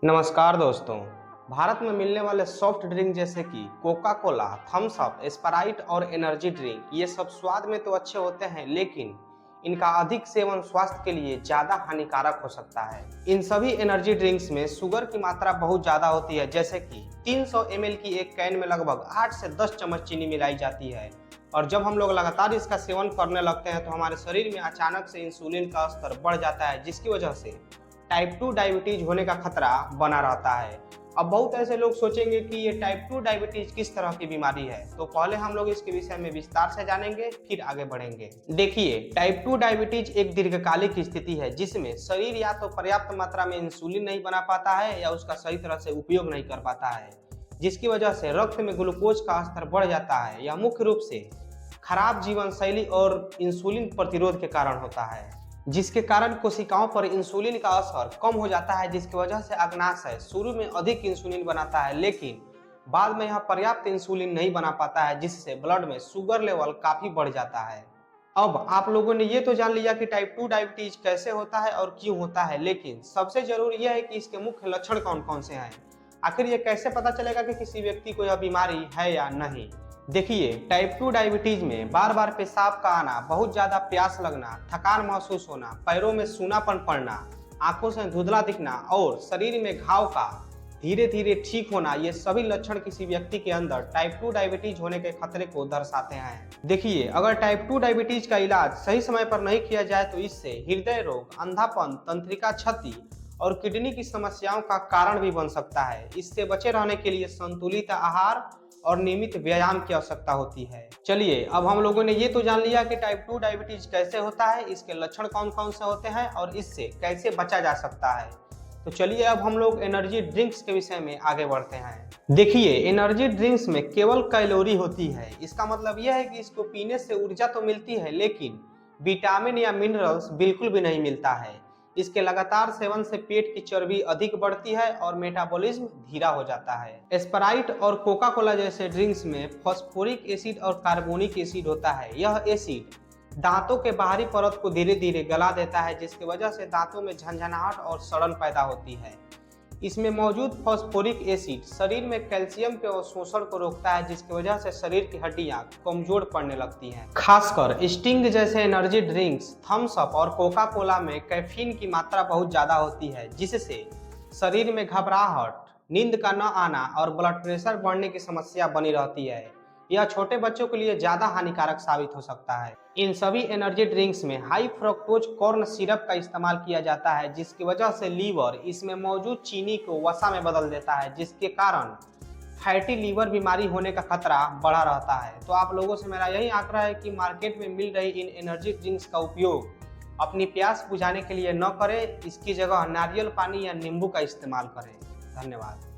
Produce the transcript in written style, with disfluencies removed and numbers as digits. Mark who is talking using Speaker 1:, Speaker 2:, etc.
Speaker 1: नमस्कार दोस्तों। भारत में मिलने वाले सॉफ्ट ड्रिंक जैसे कि Coca Cola, Thums Up, Sprite और एनर्जी ड्रिंक ये सब स्वाद में तो अच्छे होते हैं, लेकिन इनका अधिक सेवन स्वास्थ्य के लिए ज़्यादा हानिकारक हो सकता है। इन सभी एनर्जी ड्रिंक्स में शुगर की मात्रा बहुत ज़्यादा होती है, जैसे कि 300 ml की एक कैन में लगभग 8 से 10 चम्मच चीनी मिलाई जाती है। और जब हम लोग लगातार इसका सेवन करने लगते हैं तो हमारे शरीर में अचानक से इंसुलिन का स्तर बढ़ जाता है, जिसकी वजह से टाइप 2 डायबिटीज होने का खतरा बना रहता है। अब बहुत ऐसे लोग सोचेंगे कि ये टाइप 2 डायबिटीज किस तरह की बीमारी है, तो पहले हम लोग इसके विषय में विस्तार से जानेंगे, फिर आगे बढ़ेंगे। देखिए, टाइप 2 डायबिटीज एक दीर्घकालिक स्थिति है जिसमें शरीर या तो पर्याप्त मात्रा में इंसुलिन नहीं बना पाता है या उसका सही तरह से उपयोग नहीं कर पाता है, जिसकी वजह से रक्त में ग्लूकोज का स्तर बढ़ जाता है। यह मुख्य रूप से खराब जीवन शैली और इंसुलिन प्रतिरोध के कारण होता है, जिसके कारण कोशिकाओं पर इंसुलिन का असर कम हो जाता है, जिसकी वजह से अग्नाशय शुरू में अधिक इंसुलिन बनाता है, लेकिन बाद में यह पर्याप्त इंसुलिन नहीं बना पाता है, जिससे ब्लड में शुगर लेवल काफी बढ़ जाता है। अब आप लोगों ने ये तो जान लिया कि टाइप 2 डायबिटीज कैसे होता है और क्यों होता है, लेकिन सबसे जरूरी यह है कि इसके मुख्य लक्षण कौन कौन से हैं। आखिर ये कैसे पता चलेगा कि किसी व्यक्ति को यह बीमारी है या नहीं। देखिए, टाइप 2 डायबिटीज में बार बार पेशाब का आना, बहुत ज्यादा प्यास लगना, थकान महसूस होना, पैरों में सूनापन पड़ना, आंखों से धुंधला दिखना और शरीर में घाव का धीरे धीरे ठीक होना, ये सभी लक्षण किसी व्यक्ति के अंदर टाइप 2 डायबिटीज होने के खतरे को दर्शाते हैं। देखिए, अगर टाइप 2 डायबिटीज का इलाज सही समय पर नहीं किया जाए तो इससे हृदय रोग, अंधापन, तंत्रिका क्षति और किडनी की समस्याओं का कारण भी बन सकता है। इससे बचे रहने के लिए संतुलित आहार और नियमित व्यायाम की आवश्यकता होती है। चलिए, अब हम लोगों ने ये तो जान लिया कि टाइप 2 डायबिटीज कैसे होता है, इसके लक्षण कौन कौन से होते हैं और इससे कैसे बचा जा सकता है। तो चलिए अब हम लोग एनर्जी ड्रिंक्स के विषय में आगे बढ़ते हैं। देखिए, एनर्जी ड्रिंक्स में केवल कैलोरी होती है। इसका मतलब यह है कि इसको पीने से ऊर्जा तो मिलती है, लेकिन विटामिन या मिनरल्स बिल्कुल भी नहीं मिलता है। इसके लगातार सेवन से पेट की चर्बी अधिक बढ़ती है और मेटाबॉलिज्म धीरा हो जाता है। स्प्राइट और कोका कोला जैसे ड्रिंक्स में फॉस्फोरिक एसिड और कार्बोनिक एसिड होता है। यह एसिड दांतों के बाहरी परत को धीरे धीरे गला देता है, जिसकी वजह से दांतों में झंझनाहट और सड़न पैदा होती है। इसमें मौजूद फॉस्फोरिक एसिड शरीर में कैल्शियम के अवशोषण को रोकता है, जिसकी वजह से शरीर की हड्डियां कमजोर पड़ने लगती हैं। खासकर स्टिंग जैसे एनर्जी ड्रिंक्स, थम्स अप और कोका कोला में कैफीन की मात्रा बहुत ज्यादा होती है, जिससे शरीर में घबराहट, नींद का न आना और ब्लड प्रेशर बढ़ने की समस्या बनी रहती है। यह छोटे बच्चों के लिए ज्यादा हानिकारक साबित हो सकता है। इन सभी एनर्जी ड्रिंक्स में हाई फ्रक्टोज कॉर्न सिरप का इस्तेमाल किया जाता है, जिसकी वजह से लीवर इसमें मौजूद चीनी को वसा में बदल देता है, जिसके कारण फैटी लीवर बीमारी होने का खतरा बढ़ा रहता है। तो आप लोगों से मेरा यही आग्रह है कि मार्केट में मिल रही इन एनर्जी ड्रिंक्स का उपयोग अपनी प्यास बुझाने के लिए न करें। इसकी जगह नारियल पानी या नींबू का इस्तेमाल करें। धन्यवाद।